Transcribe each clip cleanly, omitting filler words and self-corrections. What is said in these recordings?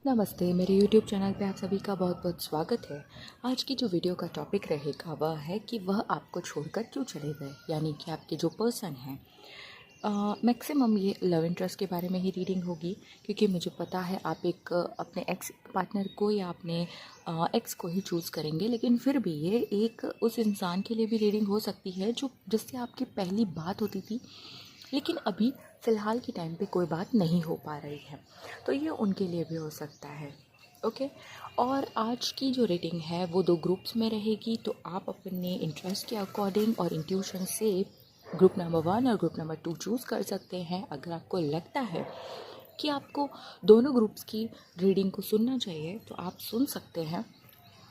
नमस्ते, मेरे YouTube channel पे आप सभी का बहुत बहुत स्वागत है। आज की जो वीडियो का टॉपिक रहेगा वह है कि वह आपको छोड़कर क्यों चले गए, यानी कि आपके जो पर्सन हैं। मैक्सिमम ये लव इंटरेस्ट के बारे में ही रीडिंग होगी, क्योंकि मुझे पता है आप एक अपने एक्स पार्टनर को या अपने एक्स को ही चूज़ करेंगे, लेकिन फिर भी ये एक उस इंसान के लिए भी रीडिंग हो सकती है जो जिससे आपकी पहली बात होती थी, लेकिन अभी फ़िलहाल के टाइम पे कोई बात नहीं हो पा रही है, तो ये उनके लिए भी हो सकता है। ओके। और आज की जो रीडिंग है वो 2 ग्रुप्स में रहेगी, तो आप अपने इंटरेस्ट के अकॉर्डिंग और इंट्यूशन से ग्रुप नंबर 1 और ग्रुप नंबर 2 चूज़ कर सकते हैं। अगर आपको लगता है कि आपको दोनों ग्रुप्स की रीडिंग को सुनना चाहिए तो आप सुन सकते हैं,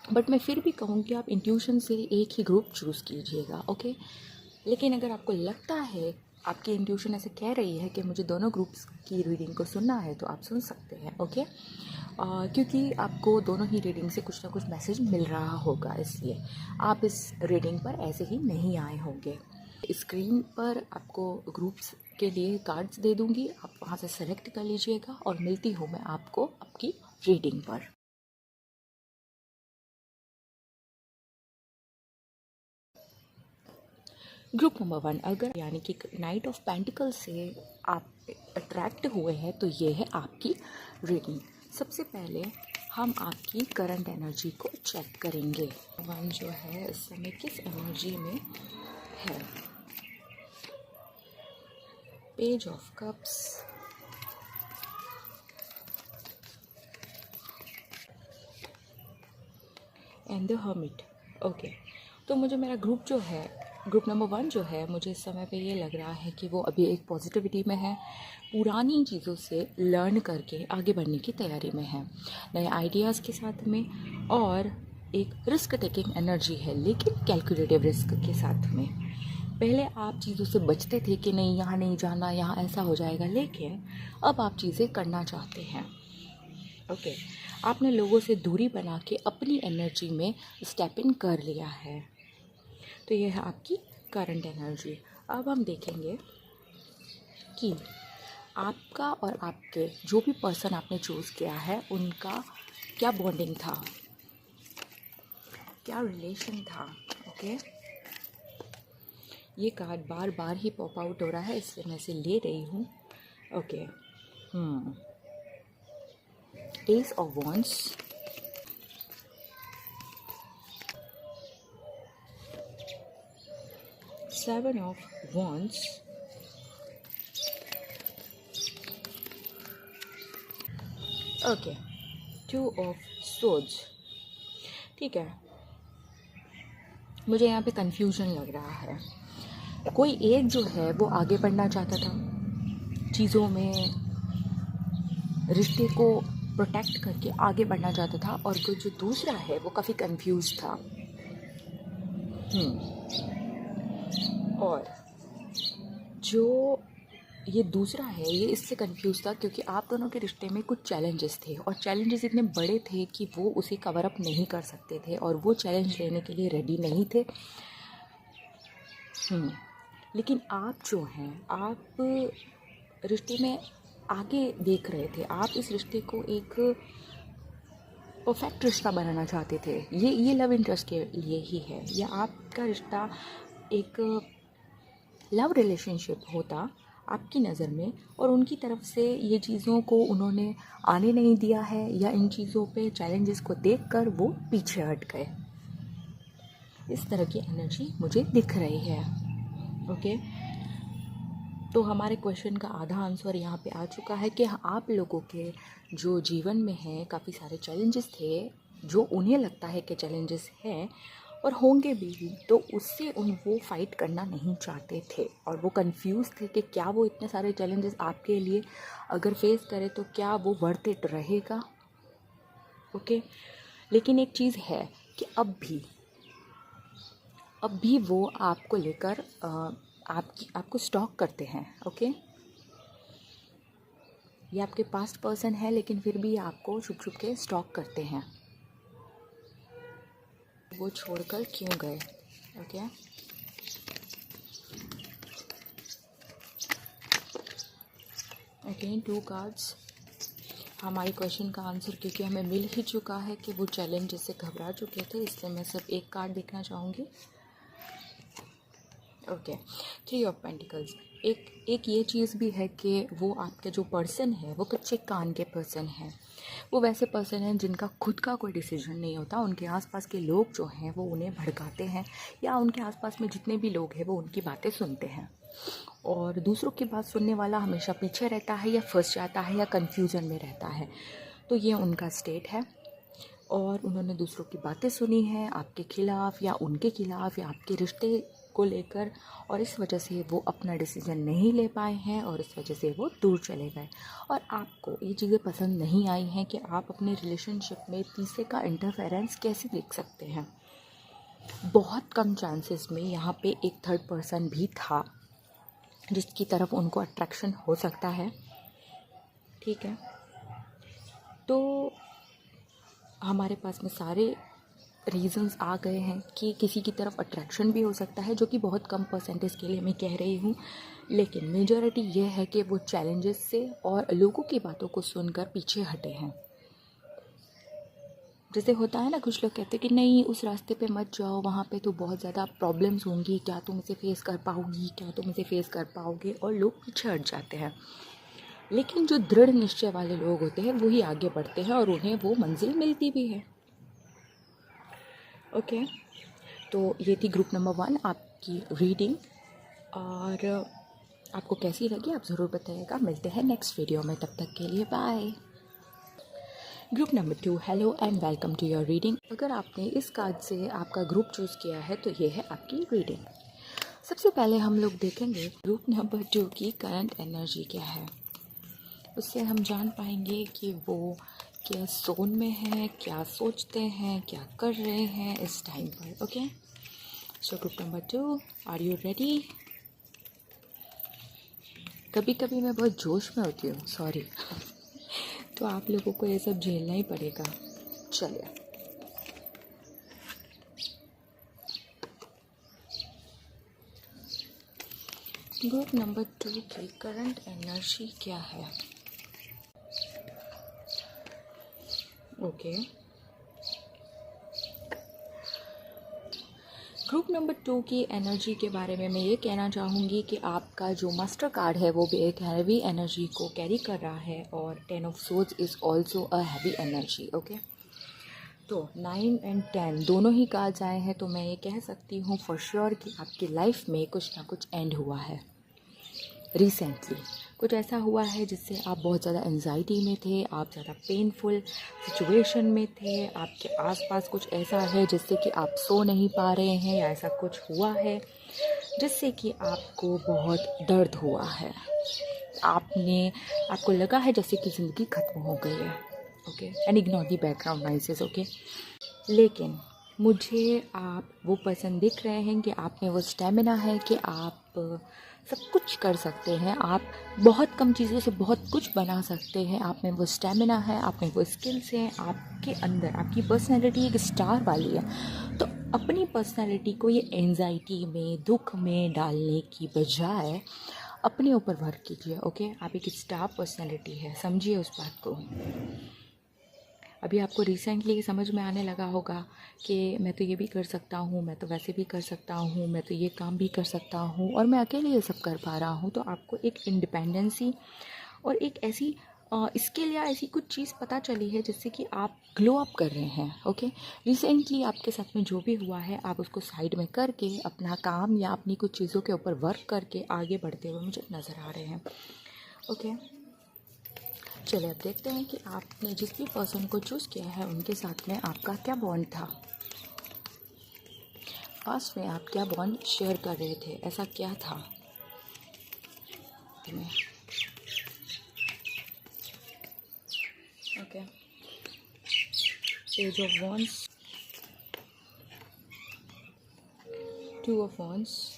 बट मैं फिर भी कहूँगी आप इंट्यूशन से एक ही ग्रुप चूज़ कीजिएगा। ओके। लेकिन अगर आपको लगता है, आपकी इंट्यूशन ऐसे कह रही है कि मुझे दोनों ग्रुप्स की रीडिंग को सुनना है, तो आप सुन सकते हैं। ओके। क्योंकि आपको दोनों ही रीडिंग से कुछ ना कुछ मैसेज मिल रहा होगा, इसलिए आप इस रीडिंग पर ऐसे ही नहीं आए होंगे। स्क्रीन पर आपको ग्रुप्स के लिए कार्ड्स दे दूँगी, आप वहाँ से सेलेक्ट कर लीजिएगा और मिलती हूँ मैं आपको आपकी रीडिंग पर। ग्रुप नंबर 1, अगर यानी कि नाइट ऑफ पेंटिकल से आप अट्रैक्ट हुए हैं तो ये है आपकी रीडिंग। सबसे पहले हम आपकी करंट एनर्जी को चेक करेंगे। 1 जो है इस समय किस एनर्जी में है। Page of cups, and the hermit. Okay, तो मुझे मेरा ग्रुप जो है, ग्रुप नंबर 1 जो है, मुझे इस समय पे ये लग रहा है कि वो अभी एक पॉजिटिविटी में है, पुरानी चीज़ों से लर्न करके आगे बढ़ने की तैयारी में है, नए आइडियाज़ के साथ में, और एक रिस्क टेकिंग एनर्जी है, लेकिन कैलकुलेटिव रिस्क के साथ में। पहले आप चीज़ों से बचते थे कि नहीं यहाँ नहीं जाना, यहाँ ऐसा हो जाएगा, लेकिन अब आप चीज़ें करना चाहते हैं। ओके। आपने लोगों से दूरी बना के अपनी एनर्जी में स्टेप इन कर लिया है, तो यह है आपकी करंट एनर्जी। अब हम देखेंगे कि आपका और आपके जो भी पर्सन आपने चूज़ किया है उनका क्या बॉन्डिंग था, क्या रिलेशन था। ओके। ये कार्ड बार बार ही पॉप आउट हो रहा है, इसलिए मैं इसे ले रही हूँ। Okay. S of wands, seven of wands, okay, 2 of swords. ठीक है, मुझे यहाँ पे कंफ्यूजन लग रहा है। कोई एक जो है वो आगे बढ़ना चाहता था चीज़ों में, रिश्ते को प्रोटेक्ट करके आगे बढ़ना चाहता था, और कोई जो दूसरा है वो काफ़ी कंफ्यूज था। और जो ये दूसरा है ये इससे कंफ्यूज था क्योंकि आप दोनों के रिश्ते में कुछ चैलेंजेस थे, और चैलेंजेस इतने बड़े थे कि वो उसे कवर अप नहीं कर सकते थे, और वो चैलेंज लेने के लिए रेडी नहीं थे। लेकिन आप जो हैं, आप रिश्ते में आगे देख रहे थे, आप इस रिश्ते को एक परफेक्ट रिश्ता बनाना चाहते थे। ये लव इंटरेस्ट के लिए ही है, या आपका रिश्ता एक लव रिलेशनशिप होता आपकी नज़र में, और उनकी तरफ से ये चीज़ों को उन्होंने आने नहीं दिया है, या इन चीज़ों पे चैलेंजेस को देखकर वो पीछे हट गए। इस तरह की एनर्जी मुझे दिख रही है। ओके। तो हमारे क्वेश्चन का आधा आंसर यहाँ पे आ चुका है कि आप लोगों के जो जीवन में हैं काफ़ी सारे चैलेंजेस थे, जो उन्हें लगता है कि चैलेंजेस हैं और होंगे भी, तो उससे वो फाइट करना नहीं चाहते थे, और वो कंफ्यूज थे कि क्या वो इतने सारे चैलेंजेस आपके लिए अगर फेस करे तो क्या वो वर्थ इट रहेगा। ओके। लेकिन एक चीज़ है कि अब भी वो आपको लेकर आपको स्टॉक करते हैं। ओके। ये आपके पास्ट पर्सन है, लेकिन फिर भी आपको छुप छुप के स्टॉक करते हैं। वो छोड़कर क्यों गए। ओके। अगेन 2 कार्ड्स, हमारे क्वेश्चन का आंसर क्योंकि हमें मिल ही चुका है कि वो चैलेंज से घबरा चुके थे, इसलिए मैं सिर्फ एक कार्ड देखना चाहूँगी। Okay, 3 of pentacles. एक ये चीज़ भी है कि वो आपके जो पर्सन है वो कच्चे कान के पर्सन है। वो वैसे पर्सन हैं जिनका खुद का कोई डिसीजन नहीं होता, उनके आसपास के लोग जो हैं वो उन्हें भड़काते हैं, या उनके आसपास में जितने भी लोग हैं वो उनकी बातें सुनते हैं, और दूसरों की बात सुनने वाला हमेशा पीछे रहता है या फंस जाता है या कन्फ्यूज़न में रहता है। तो ये उनका स्टेट है, और उन्होंने दूसरों की बातें सुनी हैं आपके खिलाफ़ या उनके खिलाफ़ या आपके रिश्ते को लेकर, और इस वजह से वो अपना डिसीज़न नहीं ले पाए हैं और इस वजह से वो दूर चले गए। और आपको ये चीज़ें पसंद नहीं आई हैं कि आप अपने रिलेशनशिप में तीसरे का इंटरफेरेंस कैसे देख सकते हैं। बहुत कम चांसेस में यहाँ पे एक थर्ड पर्सन भी था जिसकी तरफ उनको अट्रैक्शन हो सकता है, ठीक है। तो हमारे पास में सारे रीज़न्स आ गए हैं कि किसी की तरफ अट्रैक्शन भी हो सकता है, जो कि बहुत कम परसेंटेज के लिए मैं कह रही हूँ, लेकिन मेजॉरिटी ये है कि वो चैलेंजेस से और लोगों की बातों को सुनकर पीछे हटे हैं। जैसे होता है ना, कुछ लोग कहते हैं कि नहीं उस रास्ते पे मत जाओ, वहाँ पे तो बहुत ज़्यादा प्रॉब्लम्स होंगी, क्या तुम इसे फेस कर पाओगी, क्या तुम इसे फेस कर पाओगे, और लोग पीछे हट जाते हैं। लेकिन जो दृढ़ निश्चय वाले लोग होते हैं वही आगे बढ़ते हैं और उन्हें वो मंजिल मिलती भी है। ओके, तो ये थी ग्रुप नंबर 1 आपकी रीडिंग, और आपको कैसी लगी आप ज़रूर बताइएगा। मिलते हैं नेक्स्ट वीडियो में, तब तक के लिए bye. Group number 2, hello and welcome to your reading. अगर आपने इस कार्ड से आपका ग्रुप चूज़ किया है तो ये है आपकी रीडिंग। सबसे पहले हम लोग देखेंगे ग्रुप नंबर 2 की करंट एनर्जी क्या है। उससे हम जान पाएंगे कि वो क्या जोन में है, क्या सोचते हैं, क्या कर रहे हैं इस टाइम पर। Okay, so group number 2, are you ready? कभी कभी मैं बहुत जोश में होती हूँ, सॉरी तो आप लोगों को ये सब झेलना ही पड़ेगा। चलिए, ग्रुप नंबर 2 की करंट एनर्जी क्या है? ओके, ग्रुप नंबर 2 की एनर्जी के बारे में मैं ये कहना चाहूँगी कि आपका जो मास्टर कार्ड है वो भी एक हैवी एनर्जी को कैरी कर रहा है, और 10 of swords is also a heavy energy. Okay, तो 9 एंड 10 दोनों ही कार्ड्स आए हैं, तो मैं ये कह सकती हूँ फॉर श्योर कि आपकी लाइफ में कुछ ना कुछ एंड हुआ है। रिसेंटली कुछ ऐसा हुआ है जिससे आप बहुत ज़्यादा एंजाइटी में थे, आप ज़्यादा पेनफुल सिचुएशन में थे, आपके आसपास कुछ ऐसा है जिससे कि आप सो नहीं पा रहे हैं, या ऐसा कुछ हुआ है जिससे कि आपको बहुत दर्द हुआ है। आपको लगा है जैसे कि ज़िंदगी ख़त्म हो गई है। Okay, and ignore the background noises. Okay, लेकिन मुझे आप वो पर्सन दिख रहे हैं कि आप में वो स्टेमिना है कि आप सब कुछ कर सकते हैं, आप बहुत कम चीज़ों से बहुत कुछ बना सकते हैं। आप में वो स्टेमिना है, आप में वो स्किल्स हैं, आपके अंदर आपकी पर्सनैलिटी एक स्टार वाली है। तो अपनी पर्सनैलिटी को ये एंजाइटी में, दुख में डालने की बजाय अपने ऊपर वर्क कीजिए। ओके, आप एक स्टार पर्सनैलिटी है, समझिए उस बात को। अभी आपको रिसेंटली समझ में आने लगा होगा कि मैं तो ये भी कर सकता हूँ, मैं तो वैसे भी कर सकता हूँ, मैं तो ये काम भी कर सकता हूँ, और मैं अकेले ये सब कर पा रहा हूँ। तो आपको एक इंडिपेंडेंसी और एक ऐसी स्किल या ऐसी कुछ चीज़ पता चली है जिससे कि आप ग्लो अप कर रहे हैं। ओके, रिसेंटली आपके साथ में जो भी हुआ है आप उसको साइड में करके अपना काम या अपनी कुछ चीज़ों के ऊपर वर्क करके आगे बढ़ते हुए मुझे नज़र आ रहे हैं। ओके, चलिए अब देखते हैं कि आपने जिस भी पर्सन को चूज़ किया है उनके साथ में आपका क्या बॉन्ड था। पास्ट में आप क्या बॉन्ड शेयर कर रहे थे, ऐसा क्या था? Okay, page of wands, 2 of wands,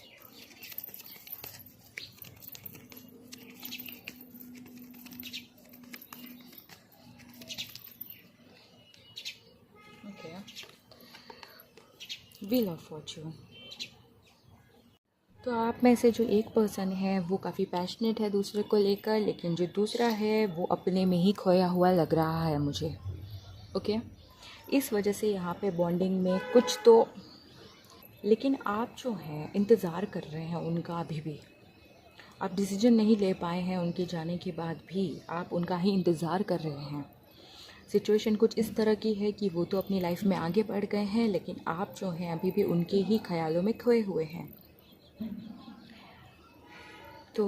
wheel of Fortune, तो आप में से जो एक पर्सन है वो काफ़ी पैशनेट है दूसरे को लेकर, लेकिन जो दूसरा है वो अपने में ही खोया हुआ लग रहा है मुझे। ओके, इस वजह से यहाँ पे बॉन्डिंग में कुछ तो, लेकिन आप जो हैं इंतज़ार कर रहे हैं उनका अभी भी। आप डिसीजन नहीं ले पाए हैं उनके जाने के बाद भी, आप उनका ही इंतज़ार कर रहे हैं। सिचुएशन कुछ इस तरह की है कि वो तो अपनी लाइफ में आगे बढ़ गए हैं, लेकिन आप जो हैं अभी भी उनके ही ख्यालों में खोए हुए हैं। तो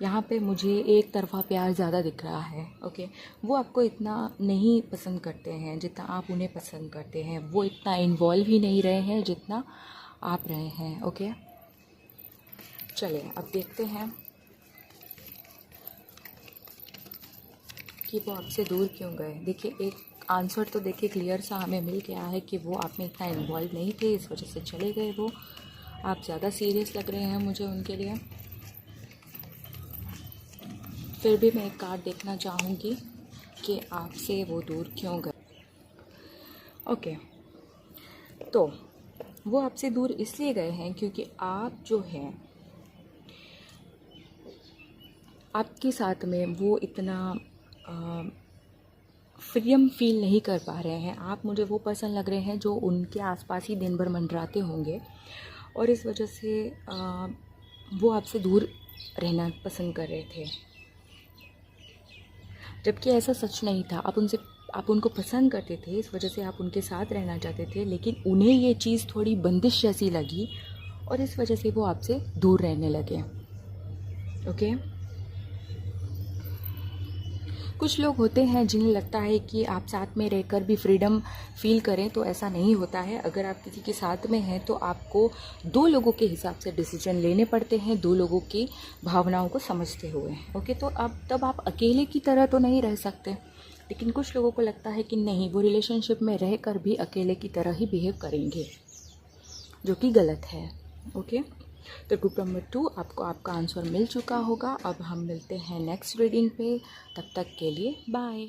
यहाँ पे मुझे एक तरफ़ा प्यार ज़्यादा दिख रहा है। ओके, वो आपको इतना नहीं पसंद करते हैं जितना आप उन्हें पसंद करते हैं। वो इतना इन्वॉल्व ही नहीं रहे हैं जितना आप रहे हैं। ओके, चलिए अब देखते हैं कि वो आपसे दूर क्यों गए। देखिए, एक आंसर तो देखिए क्लियर सा हमें मिल गया है कि वो आप में इतना इन्वॉल्व नहीं थे, इस वजह से चले गए वो। आप ज़्यादा सीरियस लग रहे हैं मुझे उनके लिए। फिर भी मैं एक कार्ड देखना चाहूँगी कि आपसे वो दूर क्यों गए। ओके, तो वो आपसे दूर इसलिए गए हैं क्योंकि आप जो हैं, आपके साथ में वो इतना फ्रीडम फील नहीं कर पा रहे हैं। आप मुझे वो पर्सन लग रहे हैं जो उनके आसपास ही दिन भर मंडराते होंगे, और इस वजह से वो आपसे दूर रहना पसंद कर रहे थे, जबकि ऐसा सच नहीं था। आप उनको पसंद करते थे, इस वजह से आप उनके साथ रहना चाहते थे, लेकिन उन्हें ये चीज़ थोड़ी बंदिश जैसी लगी और इस वजह से वो आपसे दूर रहने लगे। ओके, कुछ लोग होते हैं जिन्हें लगता है कि आप साथ में रहकर भी फ्रीडम फील करें, तो ऐसा नहीं होता है। अगर आप किसी के साथ में हैं तो आपको दो लोगों के हिसाब से डिसीजन लेने पड़ते हैं, दो लोगों की भावनाओं को समझते हुए। ओके, तो अब तब आप अकेले की तरह तो नहीं रह सकते, लेकिन कुछ लोगों को लगता है कि नहीं, वो रिलेशनशिप में रहकर भी अकेले की तरह ही बिहेव करेंगे, जो कि गलत है। ओके, तो ग्रुप नंबर 2 आपको आपका आंसर मिल चुका होगा। अब हम मिलते हैं नेक्स्ट रीडिंग पे, तब तक के लिए बाय।